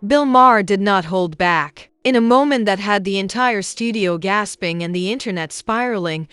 Bill Maher did not hold back. In a moment that had the entire studio gasping and the internet spiraling,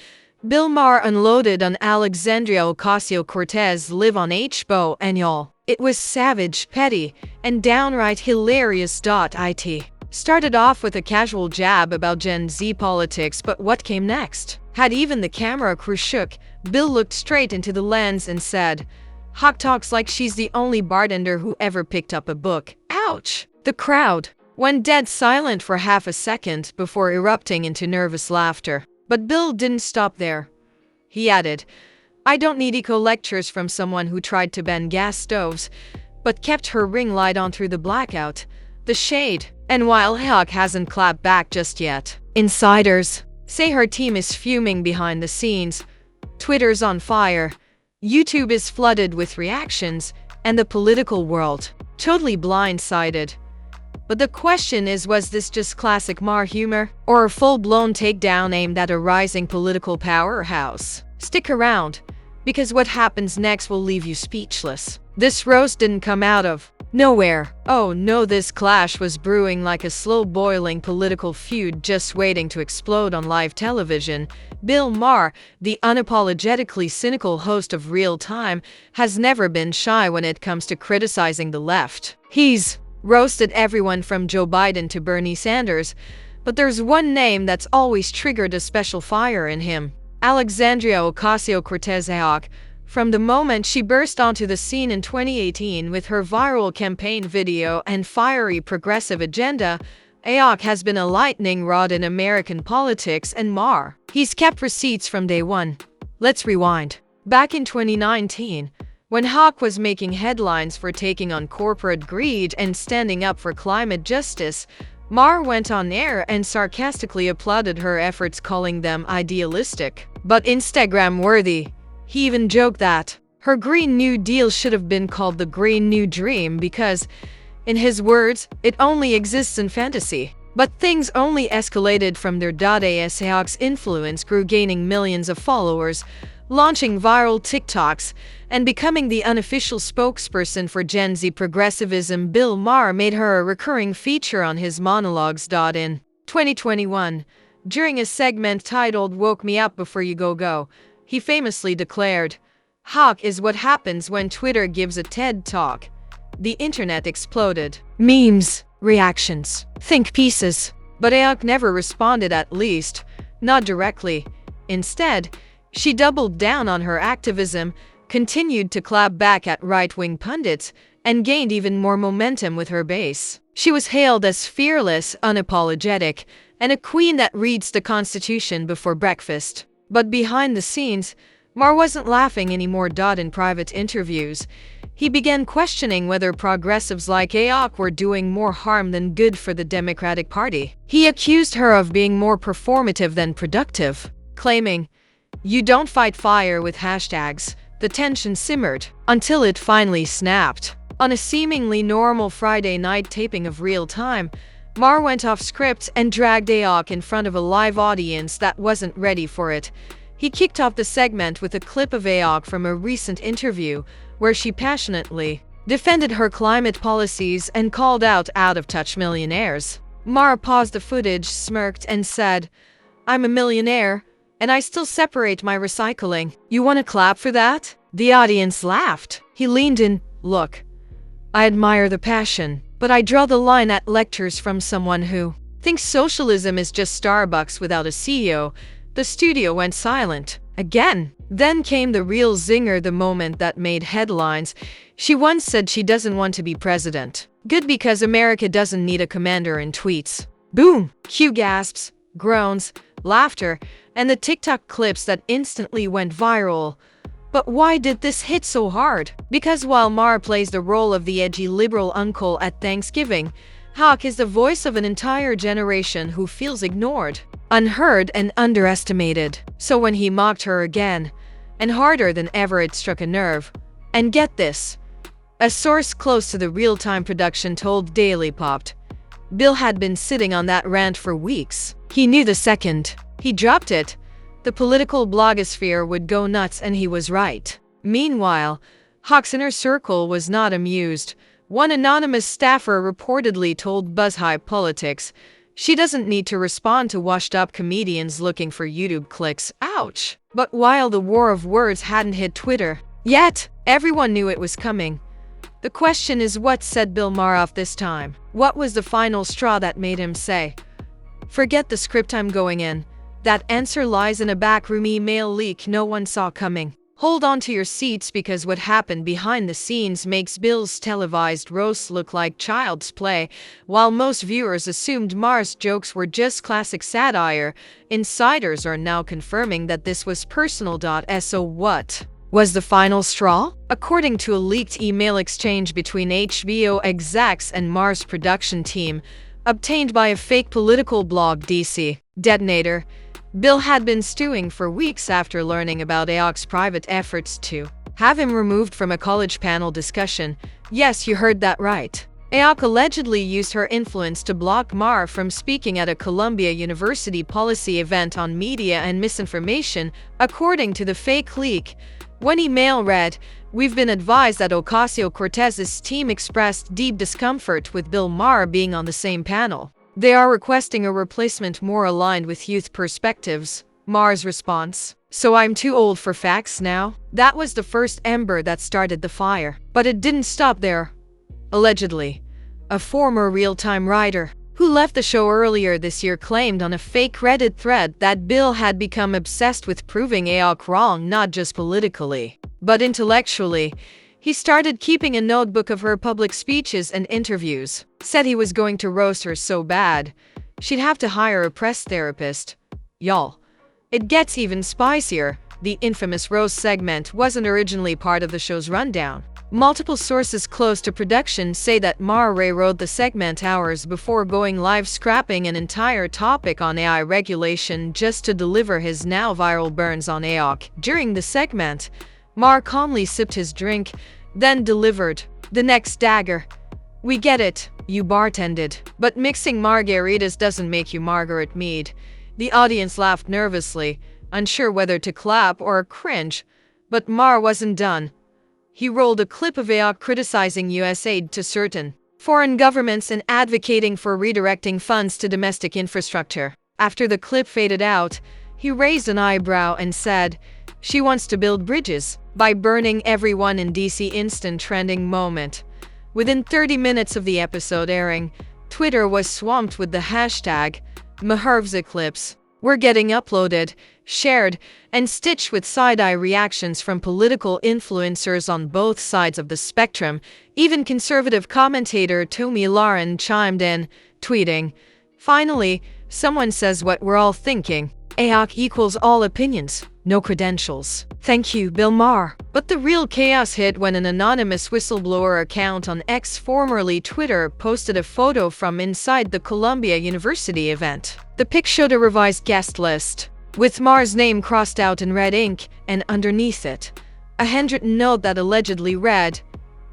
Bill Maher unloaded on Alexandria Ocasio-Cortez live on HBO and y'all. It was savage, petty, and downright hilarious. It started off with a casual jab about Gen Z politics, but what came next had even the camera crew shook. Bill looked straight into the lens and said, "Hawk talks like she's the only bartender who ever picked up a book." Ouch! The crowd went dead silent for half a second before erupting into nervous laughter. But Bill didn't stop there. He added, "I don't need eco lectures from someone who tried to ban gas stoves, but kept her ring light on through the blackout. The shade." And while Hawk hasn't clapped back just yet, insiders say her team is fuming behind the scenes. Twitter's on fire, YouTube is flooded with reactions, and the political world totally blindsided. But the question is, was this just classic Maher humor, or a full-blown takedown aimed at a rising political powerhouse? Stick around, because what happens next will leave you speechless. This roast didn't come out of nowhere. Oh no, this clash was brewing like a slow-boiling political feud just waiting to explode on live television. Bill Maher, the unapologetically cynical host of Real Time, has never been shy when it comes to criticizing the left. He's roasted everyone from Joe Biden to Bernie Sanders, but there's one name that's always triggered a special fire in him: Alexandria Ocasio-Cortez. From the moment she burst onto the scene in 2018 with her viral campaign video and fiery progressive agenda, AOC has been a lightning rod in American politics, and Maher, he's kept receipts from day one. Let's rewind. Back in 2019, when Hawk was making headlines for taking on corporate greed and standing up for climate justice, Maher went on air and sarcastically applauded her efforts, calling them idealistic but Instagram-worthy. He even joked that her Green New Deal should have been called the Green New Dream because, in his words, it only exists in fantasy. But things only escalated from there. As Hawk's influence grew, gaining millions of followers, launching viral TikToks, and becoming the unofficial spokesperson for Gen Z progressivism, Bill Maher made her a recurring feature on his monologues. In 2021, during a segment titled "Woke Me Up Before You Go," he famously declared, "Hawk is what happens when Twitter gives a TED Talk." The internet exploded. Memes, reactions, think pieces. But AOC never responded, at least not directly. Instead, she doubled down on her activism, continued to clap back at right-wing pundits, and gained even more momentum with her base. She was hailed as fearless, unapologetic, and a queen that reads the Constitution before breakfast. But behind the scenes, Maher wasn't laughing anymore. In private interviews, he began questioning whether progressives like AOC were doing more harm than good for the Democratic Party. He accused her of being more performative than productive, claiming, "You don't fight fire with hashtags." The tension simmered until it finally snapped. On a seemingly normal Friday night taping of Real Time, Maher went off script and dragged AOC in front of a live audience that wasn't ready for it. He kicked off the segment with a clip of AOC from a recent interview where she passionately defended her climate policies and called out out-of-touch millionaires. Maher paused the footage, smirked, and said, "I'm a millionaire, and I still separate my recycling. You want to clap for that?" The audience laughed. He leaned in. "Look, I admire the passion, but I draw the line at lectures from someone who thinks socialism is just Starbucks without a CEO." The studio went silent again. Then came the real zinger, the moment that made headlines. She once said she doesn't want to be president. Good, because America doesn't need a commander in tweets. Boom! Cue gasps, groans, laughter, and the TikTok clips that instantly went viral. But why did this hit so hard? Because while Maher plays the role of the edgy liberal uncle at Thanksgiving, Hawk is the voice of an entire generation who feels ignored, unheard, and underestimated. So when he mocked her again, and harder than ever, it struck a nerve. And get this, a source close to the Real-Time production told Daily Popped, Bill had been sitting on that rant for weeks. He knew the second he dropped it, the political blogosphere would go nuts, and he was right. Meanwhile, Hawk's inner circle was not amused. One anonymous staffer reportedly told BuzzHive Politics she doesn't need to respond to washed-up comedians looking for YouTube clicks. Ouch! But while the war of words hadn't hit Twitter yet, everyone knew it was coming. The question is, what set Bill Maher off this time? What was the final straw that made him say, "Forget the script, I'm going in"? That answer lies in a backroom email leak no one saw coming. Hold on to your seats, because what happened behind the scenes makes Bill's televised roast look like child's play. While most viewers assumed Maher's jokes were just classic satire, insiders are now confirming that this was personal. So what was the final straw? According to a leaked email exchange between HBO execs and Maher's production team, obtained by a fake political blog, DC Detonator, Bill had been stewing for weeks after learning about AOC's private efforts to have him removed from a college panel discussion. Yes, you heard that right. AOC allegedly used her influence to block Maher from speaking at a Columbia University policy event on media and misinformation, according to the fake leak. One email read, "We've been advised that Ocasio-Cortez's team expressed deep discomfort with Bill Maher being on the same panel. They are requesting a replacement more aligned with youth perspectives." Maher's response: "So I'm too old for facts now?" That was the first ember that started the fire. But it didn't stop there. Allegedly, a former real-time writer who left the show earlier this year claimed on a fake Reddit thread that Bill had become obsessed with proving AOC wrong, not just politically, but intellectually. He started keeping a notebook of her public speeches and interviews. Said he was going to roast her so bad she'd have to hire a press therapist. Y'all, it gets even spicier. The infamous roast segment wasn't originally part of the show's rundown. Multiple sources close to production say that Maher wrote the segment hours before going live, scrapping an entire topic on AI regulation just to deliver his now viral burns on AOC. During the segment, Maher calmly sipped his drink, then delivered the next dagger. "We get it, you bartended, but mixing margaritas doesn't make you Margaret Mead." The audience laughed nervously, unsure whether to clap or cringe. But Maher wasn't done. He rolled a clip of AOC criticizing U.S. aid to certain foreign governments and advocating for redirecting funds to domestic infrastructure. After the clip faded out, he raised an eyebrow and said, "She wants to build bridges by burning everyone in DC." Instant trending moment. Within 30 minutes of the episode airing, Twitter was swamped with the hashtag #MaherVsEclipse. Were getting uploaded, shared, and stitched with side-eye reactions from political influencers on both sides of the spectrum. Even conservative commentator Tomi Lahren chimed in, tweeting, "Finally, someone says what we're all thinking. AOC equals all opinions, no credentials. Thank you, Bill Maher." But the real chaos hit when an anonymous whistleblower account on X, formerly Twitter, posted a photo from inside the Columbia University event. The pic showed a revised guest list, with Maher's name crossed out in red ink, and underneath it, a handwritten note that allegedly read,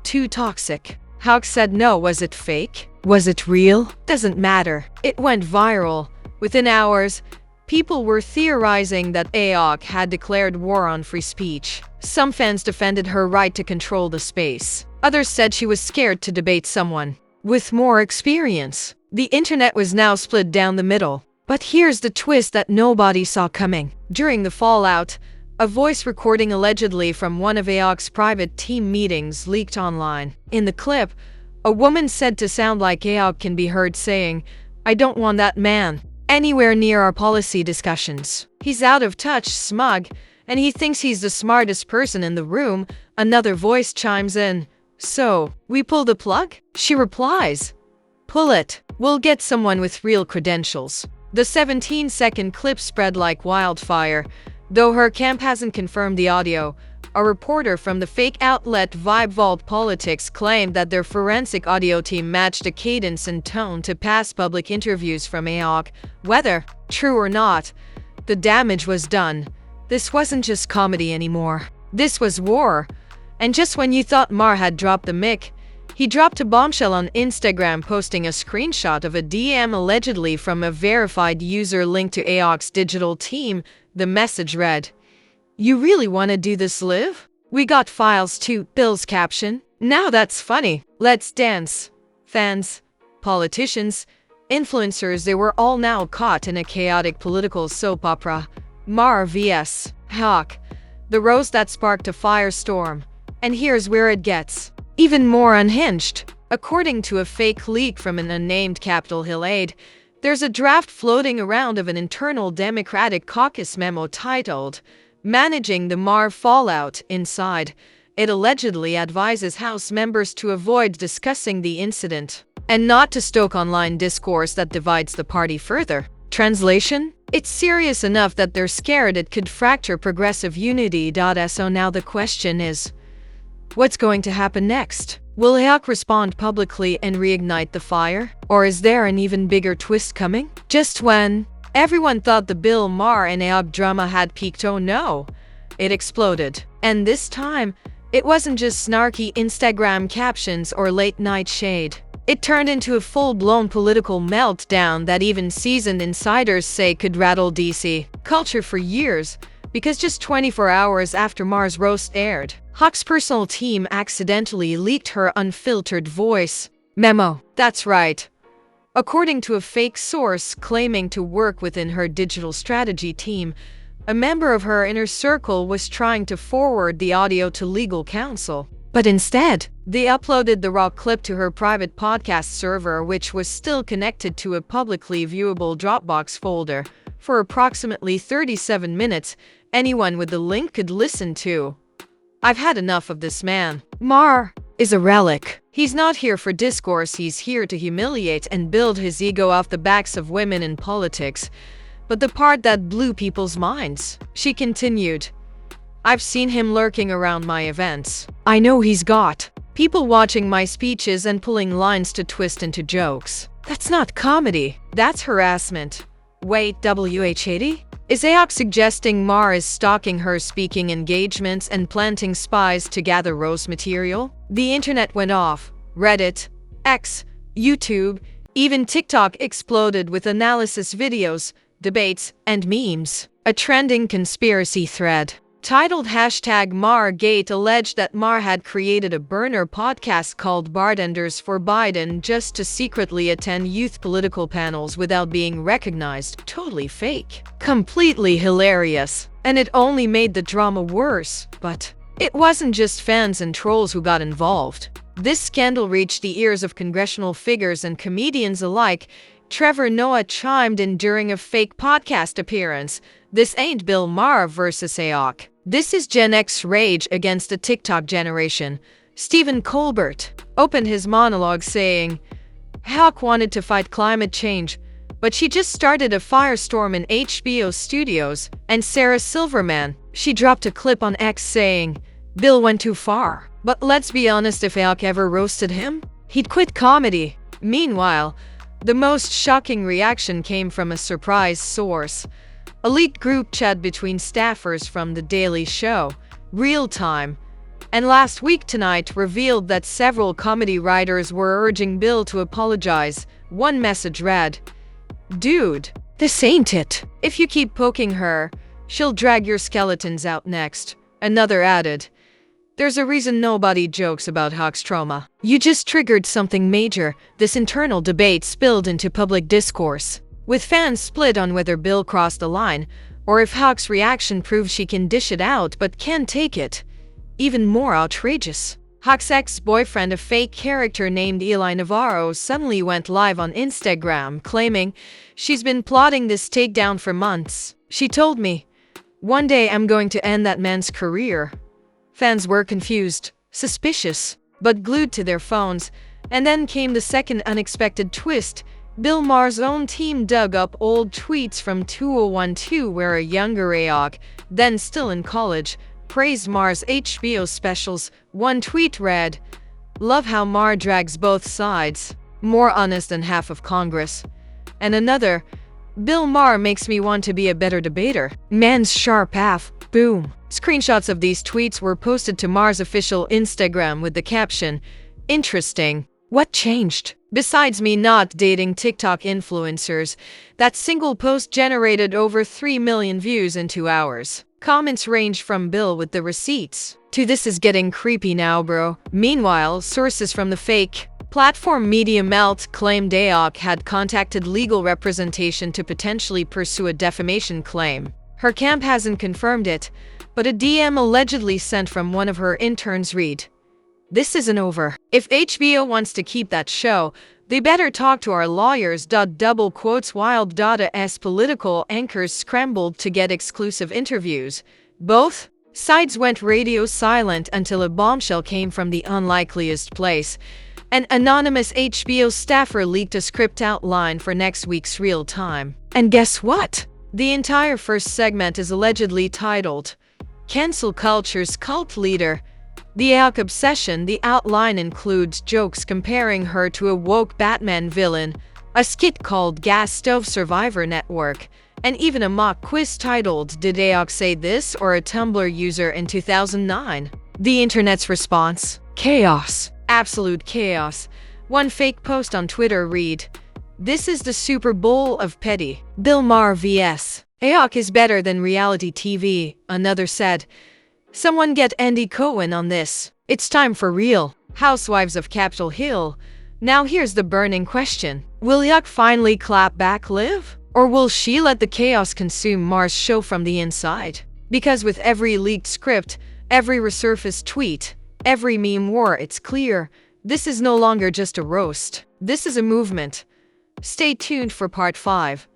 "Too toxic." AOC said no. Was it fake? Was it real? Doesn't matter. It went viral. Within hours, people were theorizing that AOC had declared war on free speech. Some fans defended her right to control the space. Others said she was scared to debate someone with more experience. The internet was now split down the middle. But here's the twist that nobody saw coming. During the fallout, a voice recording allegedly from one of AOC's private team meetings leaked online. In the clip, a woman said to sound like AOC can be heard saying, "I don't want that man anywhere near our policy discussions. He's out of touch, smug, and he thinks he's the smartest person in the room." Another voice chimes in, "So, we pull the plug?" She replies, "Pull it. We'll get someone with real credentials." The 17-second clip spread like wildfire. Though her camp hasn't confirmed the audio, a reporter from the fake outlet Vibe Vault Politics claimed that their forensic audio team matched a cadence and tone to past public interviews from AOC. Whether true or not, the damage was done. This wasn't just comedy anymore. This was war. And just when you thought Maher had dropped the mic, he dropped a bombshell on Instagram, posting a screenshot of a DM allegedly from a verified user linked to AOC's digital team. The message read, "You really want to do this live? We got files too." Bill's caption, Now that's funny. Let's dance. Fans, politicians, influencers, they were all now caught in a chaotic political soap opera. Maher vs. Hawk. The roast that sparked a firestorm. And here's where it gets even more unhinged. According to a fake leak from an unnamed Capitol Hill aide, there's a draft floating around of an internal Democratic caucus memo titled, "Managing the Maher Fallout." Inside, it allegedly advises House members to avoid discussing the incident and not to stoke online discourse that divides the party further. Translation? It's serious enough that they're scared it could fracture progressive unity. So now the question is, what's going to happen next? Will Hawk respond publicly and reignite the fire? Or is there an even bigger twist coming? Just when everyone thought the Bill Maher and Hawk drama had peaked, oh no, it exploded. And this time, it wasn't just snarky Instagram captions or late-night shade. It turned into a full-blown political meltdown that even seasoned insiders say could rattle DC culture for years, because just 24 hours after Maher's roast aired, Hawk's personal team accidentally leaked her unfiltered voice memo. That's right. According to a fake source claiming to work within her digital strategy team, a member of her inner circle was trying to forward the audio to legal counsel. But instead, they uploaded the raw clip to her private podcast server, which was still connected to a publicly viewable Dropbox folder. For approximately 37 minutes, anyone with the link could listen to. I've had enough of this man. Maher is a relic. He's not here for discourse, he's here to humiliate and build his ego off the backs of women in politics. But the part that blew people's minds, she continued, I've seen him lurking around my events. I know he's got people watching my speeches and pulling lines to twist into jokes. That's not comedy. That's harassment. Wait, WH80? Is Hawk suggesting Maher is stalking her speaking engagements and planting spies to gather roast material? The internet went off. Reddit, X, YouTube, even TikTok exploded with analysis videos, debates, and memes. A trending conspiracy thread titled #MaherGate alleged that Maher had created a burner podcast called Bartenders for Biden just to secretly attend youth political panels without being recognized. Totally fake. Completely hilarious. And it only made the drama worse. But it wasn't just fans and trolls who got involved. This scandal reached the ears of congressional figures and comedians alike. Trevor Noah chimed in during a fake podcast appearance. This ain't Bill Maher versus Hawk. This is Gen X rage against the TikTok generation. Stephen Colbert opened his monologue saying, Hawk wanted to fight climate change, but she just started a firestorm in HBO studios. And Sarah Silverman, she dropped a clip on X saying, Bill went too far. But let's be honest, if Hawk ever roasted him, he'd quit comedy. Meanwhile, the most shocking reaction came from a surprise source. A leaked group chat between staffers from The Daily Show, Real Time, and Last Week Tonight revealed that several comedy writers were urging Bill to apologize. One message read, Dude, this ain't it. If you keep poking her, she'll drag your skeletons out next. Another added, There's a reason nobody jokes about Hawk's trauma. You just triggered something major. This internal debate spilled into public discourse, with fans split on whether Bill crossed the line, or if Hawk's reaction proves she can dish it out but can't take it. Even more outrageous, Hawk's ex-boyfriend, a fake character named Eli Navarro, suddenly went live on Instagram, claiming she's been plotting this takedown for months. She told me, One day I'm going to end that man's career. Fans were confused, suspicious, but glued to their phones. And then came the second unexpected twist. Bill Maher's own team dug up old tweets from 2012 where a younger Hawk, then still in college, praised Maher's HBO specials. One tweet read, Love how Maher drags both sides. More honest than half of Congress. And another, Bill Maher makes me want to be a better debater. Man's sharp half. Boom. Screenshots of these tweets were posted to Maher's official Instagram with the caption, Interesting. What changed? Besides me not dating TikTok influencers, that single post generated over 3 million views in 2 hours. Comments ranged from "Bill with the receipts" to "This is getting creepy now, bro." Meanwhile, sources from the fake platform Media Melt claimed AOC had contacted legal representation to potentially pursue a defamation claim. Her camp hasn't confirmed it, but a DM allegedly sent from one of her interns read, "This isn't over. If HBO wants to keep that show, they better talk to our lawyers." Double quotes wild. As political anchors scrambled to get exclusive interviews, both sides went radio silent until a bombshell came from the unlikeliest place. An anonymous HBO staffer leaked a script outline for next week's Real Time. And guess what? The entire first segment is allegedly titled, "Cancel Culture's Cult Leader." The AOC obsession. The outline includes jokes comparing her to a woke Batman villain, a skit called Gas Stove Survivor Network, and even a mock quiz titled, "Did AOC say this?" or a Tumblr user in 2009. The internet's response? Chaos. Absolute chaos. One fake post on Twitter read, "This is the Super Bowl of petty. Bill Maher vs. AOC is better than reality TV." Another said, "Someone get Andy Cohen on this. It's time for real Housewives of Capitol Hill." Now here's the burning question. Will AOC finally clap back Liv? Or will she let the chaos consume Maher's show from the inside? Because with every leaked script, every resurfaced tweet, every meme war, it's clear, this is no longer just a roast. This is a movement. Stay tuned for part 5.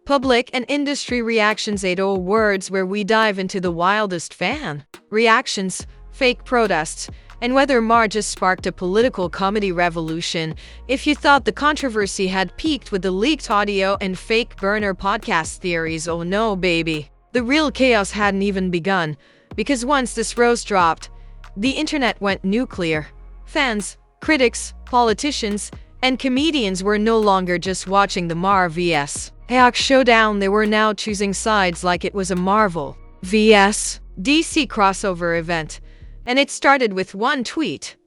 Public and industry reactions. 80 words where we dive into the wildest fan reactions, fake protests, and whether Maher just sparked a political comedy revolution. If you thought the controversy had peaked with the leaked audio and fake burner podcast theories, oh no, baby. The real chaos hadn't even begun, because once this roast dropped, the internet went nuclear. Fans, critics, politicians, and comedians were no longer just watching the Maher vs. AOC showdown. They were now choosing sides like it was a Marvel vs. DC crossover event. And it started with one tweet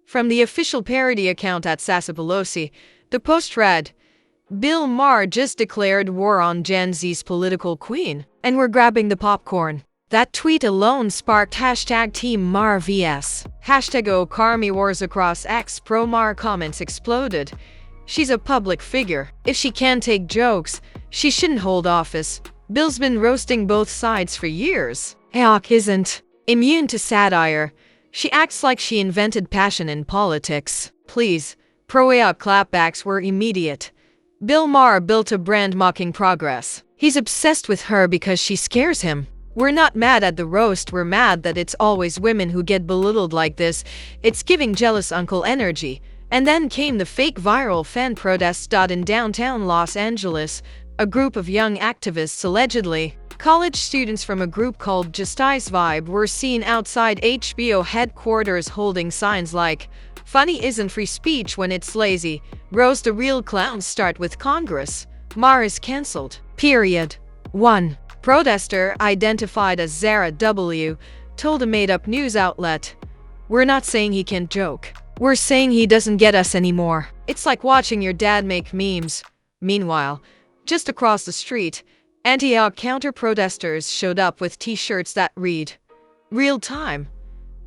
from the official parody account at @SassAPelosi. The post read, "Bill Maher just declared war on Gen Z's political queen, and we're grabbing the popcorn." That tweet alone sparked hashtag Team Maher vs. Hashtag #OCarmy wars across X. Pro Maher comments exploded. "She's a public figure. If she can't take jokes, she shouldn't hold office. Bill's been roasting both sides for years. AOC isn't immune to satire. She acts like she invented passion in politics." Please, pro-AOC clapbacks were immediate. Bill Maher built a brand mocking progress. He's obsessed with her because she scares him. We're not mad at the roast, we're mad that it's always women who get belittled like this. It's giving jealous uncle energy. And then came the fake viral fan protests. In downtown Los Angeles, a group of young activists, allegedly college students from a group called Justice Vibe, were seen outside HBO headquarters holding signs like, "Funny isn't free speech when it's lazy. Roast a real clown. Start with Congress. Maher is cancelled." Period. One protester, identified as Zara W., told a made-up news outlet, "We're not saying he can't joke. We're saying he doesn't get us anymore. It's like watching your dad make memes." Meanwhile, just across the street, anti-AOC counter-protesters showed up with t-shirts that read, "Real Time.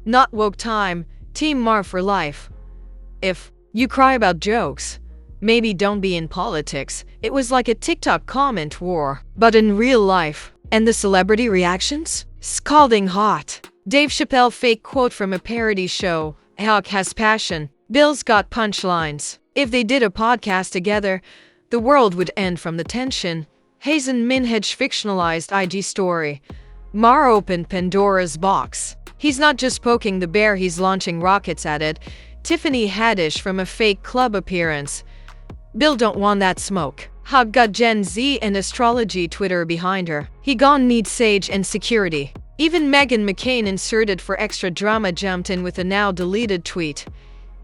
Not woke time. Team Maher for life." If you cry about jokes, maybe don't be in politics. It was like a TikTok comment war, but in real life. And the celebrity reactions? Scalding hot. Dave Chappelle fake quote from a parody show, "AOC has passion. Bill's got punchlines. If they did a podcast together, the world would end from the tension." Hazen Minhaj fictionalized IG story. Maher opened Pandora's box. He's not just poking the bear, he's launching rockets at it. Tiffany Haddish from a fake club appearance. "Bill don't want that smoke. Hug got Gen Z and astrology Twitter behind her. He gon' need sage and security." Even Meghan McCain, inserted for extra drama, jumped in with a now deleted tweet.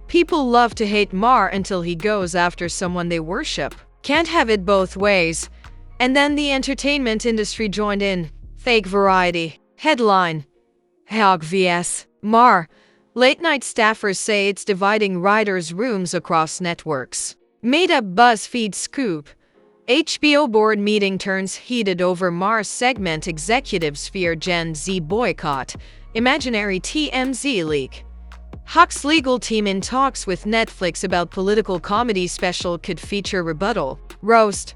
"People love to hate Maher until he goes after someone they worship. Can't have it both ways." And then the entertainment industry joined in. Fake Variety headline, "AOC vs. Maher. Late-night staffers say it's dividing writers' rooms across networks." Made-up BuzzFeed scoop. HBO board meeting turns heated over Maher segment, executives fear Gen Z boycott. Imaginary TMZ leak. Hawk's legal team in talks with Netflix about political comedy special could feature rebuttal. Roast.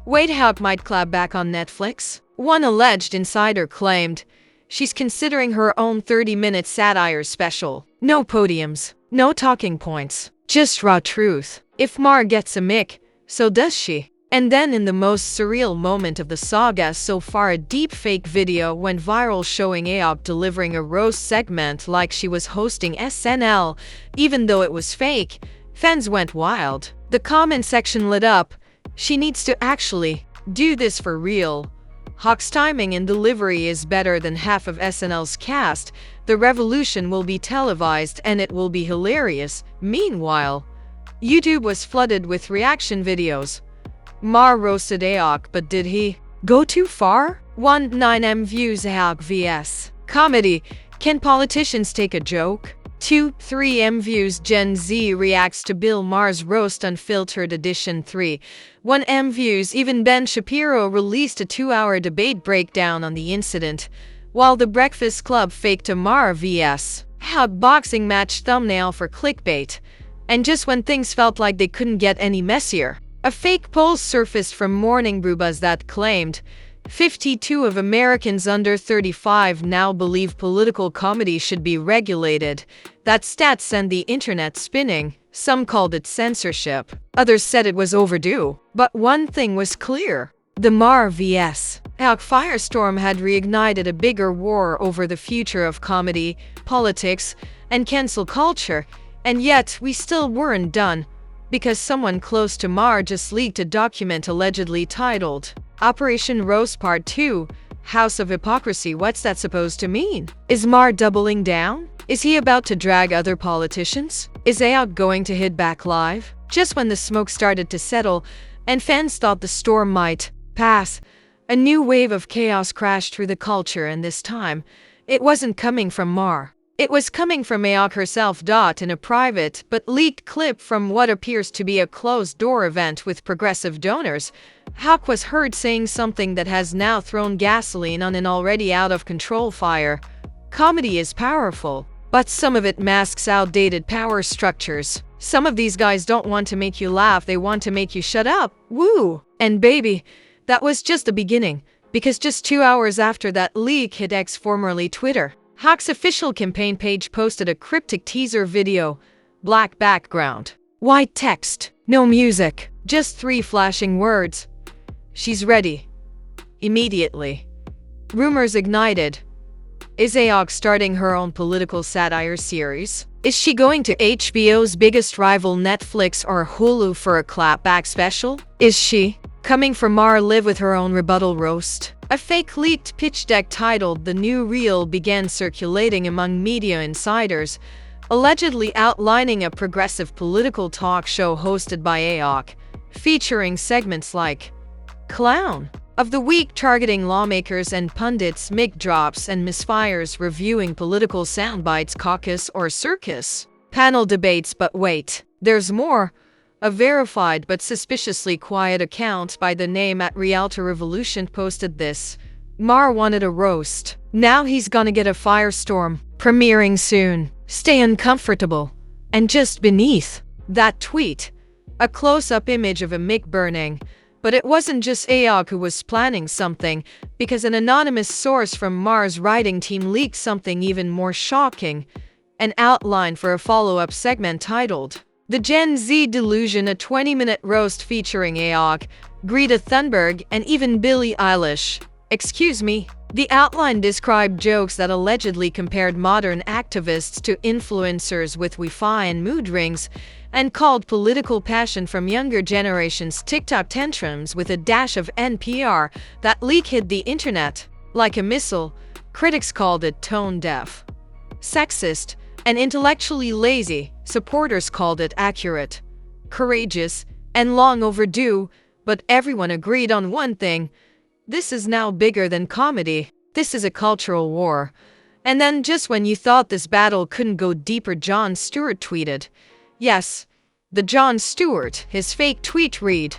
Wait, Hawk might clap back on Netflix? One alleged insider claimed she's considering her own 30-minute satire special. No podiums, no talking points, just raw truth. If Maher gets a mic, so does she. And then in the most surreal moment of the saga so far, a deepfake video went viral showing AOC delivering a roast segment like she was hosting SNL. Even though it was fake, fans went wild. The comment section lit up. She needs to actually do this for real. Hawk's timing and delivery is better than half of SNL's cast. The revolution will be televised and it will be hilarious. Meanwhile, YouTube was flooded with reaction videos. Maher roasted AOC, but did he go too far? 1.9M views. AOC vs. Comedy. Can politicians take a joke? 2.3M views. Gen Z reacts to Bill Maher's roast unfiltered edition. 3.1M views. Even Ben Shapiro released a 2-hour debate breakdown on the incident, while The Breakfast Club faked a Maher vs. AOC boxing match thumbnail for clickbait. And just when things felt like they couldn't get any messier, a fake poll surfaced from Morning Brew Buzz that claimed 52% of Americans under 35 now believe political comedy should be regulated. That stat sent the internet spinning. Some called it censorship. Others said it was overdue. But one thing was clear. The Maher vs. AOC firestorm had reignited a bigger war over the future of comedy, politics, and cancel culture. And yet, we still weren't done, because someone close to Maher just leaked a document allegedly titled Operation Roast Part 2, House of Hypocrisy. What's that supposed to mean? Is Maher doubling down? Is he about to drag other politicians? Is AOC going to hit back live? Just when the smoke started to settle and fans thought the storm might pass, a new wave of chaos crashed through the culture, and this time, it wasn't coming from Maher. It was coming from AOC herself. In a private but leaked clip from what appears to be a closed-door event with progressive donors, AOC was heard saying something that has now thrown gasoline on an already out-of-control fire. Comedy is powerful, but some of it masks outdated power structures. Some of these guys don't want to make you laugh, they want to make you shut up. Woo! And baby, that was just the beginning, because just 2 hours after that leak hit X, formerly Twitter, Hawk's official campaign page posted a cryptic teaser video. Black background, white text, no music, just 3 flashing words. She's ready. Immediately, rumors ignited. Is AOC starting her own political satire series? Is she going to HBO's biggest rival Netflix or Hulu for a clapback special? Is she coming for Maher live with her own rebuttal roast? A fake leaked pitch deck titled The New Real began circulating among media insiders, allegedly outlining a progressive political talk show hosted by AOC, featuring segments like Clown of the Week targeting lawmakers and pundits, mic drops and misfires reviewing political soundbites, caucus or circus, panel debates. But wait, there's more. A verified but suspiciously quiet account by the name @RealtorRevolution posted this. Maher wanted a roast. Now he's gonna get a firestorm. Premiering soon. Stay uncomfortable. And just beneath that tweet, a close-up image of a mic burning. But it wasn't just AOC who was planning something, because an anonymous source from Maher's writing team leaked something even more shocking. An outline for a follow-up segment titled The Gen Z Delusion, a 20-minute roast featuring AOC, Greta Thunberg, and even Billie Eilish. Excuse me. The outline described jokes that allegedly compared modern activists to influencers with Wi-Fi and mood rings, and called political passion from younger generations TikTok tantrums with a dash of NPR. That leak hit the internet like a missile. Critics called it tone-deaf, sexist, and intellectually lazy. Supporters called it accurate, courageous, and long overdue. But everyone agreed on one thing. This is now bigger than comedy. This is a cultural war. And then just when you thought this battle couldn't go deeper, Jon Stewart tweeted. Yes, the Jon Stewart. His fake tweet read,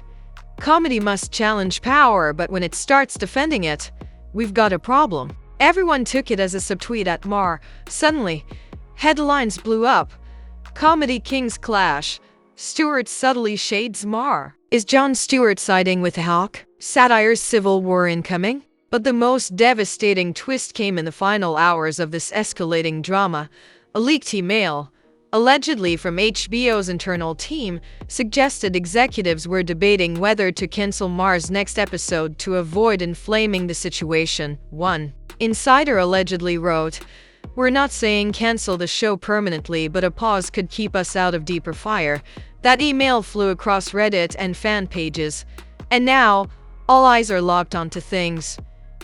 Comedy must challenge power, but when it starts defending it, we've got a problem. Everyone took it as a subtweet at Maher. Suddenly, headlines blew up. Comedy kings clash. Stewart subtly shades Maher. Is Jon Stewart siding with Hawk? Satire's civil war incoming? But the most devastating twist came in the final hours of this escalating drama. A leaked email, allegedly from HBO's internal team, suggested executives were debating whether to cancel Maher's next episode to avoid inflaming the situation. One insider allegedly wrote, "We're not saying cancel the show permanently, but a pause could keep us out of deeper fire." That email flew across Reddit and fan pages. And now, all eyes are locked onto things.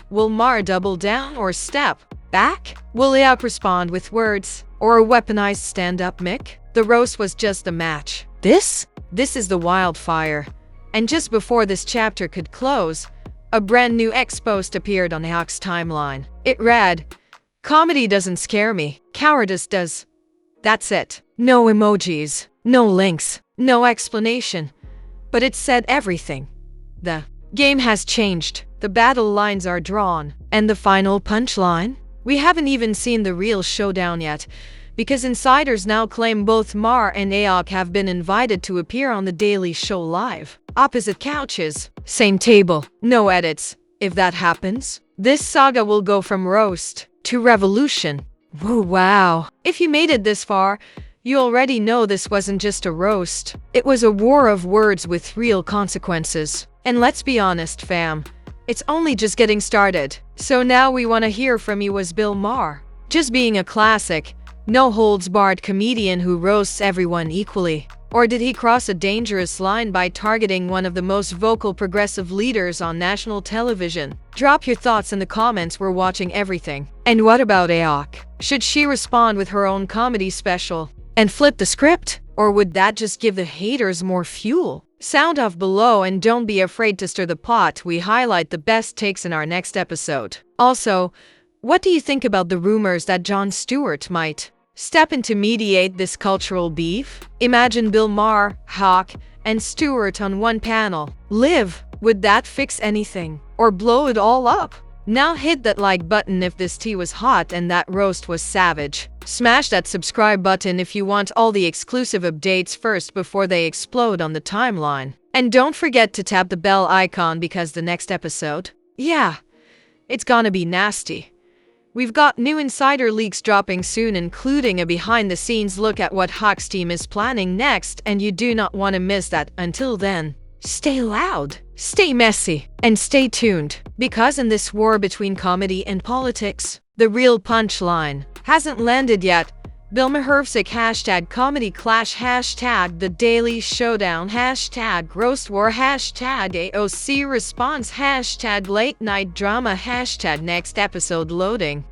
Will Maher double down or step back? Will AOC respond with words or a weaponized stand-up mic? The roast was just a match. This is the wildfire. And just before this chapter could close, a brand new X post appeared on AOC's timeline. It read, "Comedy doesn't scare me. Cowardice does." That's it. No emojis, no links, no explanation. But it said everything. The game has changed. The battle lines are drawn. And the final punchline? We haven't even seen the real showdown yet, because insiders now claim both Maher and AOC have been invited to appear on The Daily Show live. Opposite couches, same table, no edits. If that happens, this saga will go from roast to revolution. Whoa, wow. If you made it this far, you already know this wasn't just a roast. It was a war of words with real consequences. And let's be honest, fam, it's only just getting started. So now we want to hear from you as Bill Maher. Just being a classic, no-holds-barred comedian who roasts everyone equally? Or did he cross a dangerous line by targeting one of the most vocal progressive leaders on national television? Drop your thoughts in the comments. We're watching everything. And what about AOC? Should she respond with her own comedy special and flip the script? Or would that just give the haters more fuel? Sound off below and don't be afraid to stir the pot. We highlight the best takes in our next episode. Also, what do you think about the rumors that Jon Stewart might step in to mediate this cultural beef? Imagine Bill Maher, Hawk, and Stewart on one panel. Live. Would that fix anything? Or blow it all up? Now hit that like button if this tea was hot and that roast was savage. Smash that subscribe button if you want all the exclusive updates first before they explode on the timeline. And don't forget to tap the bell icon because the next episode, yeah, it's gonna be nasty. We've got new insider leaks dropping soon, including a behind-the-scenes look at what Hawk's team is planning next, and you do not want to miss that. Until then, stay loud, stay messy, and stay tuned, because in this war between comedy and politics, the real punchline hasn't landed yet. Bill Mahervsick #comedy clash #The Daily Showdown #roast war #AOC response #late night drama #next episode loading.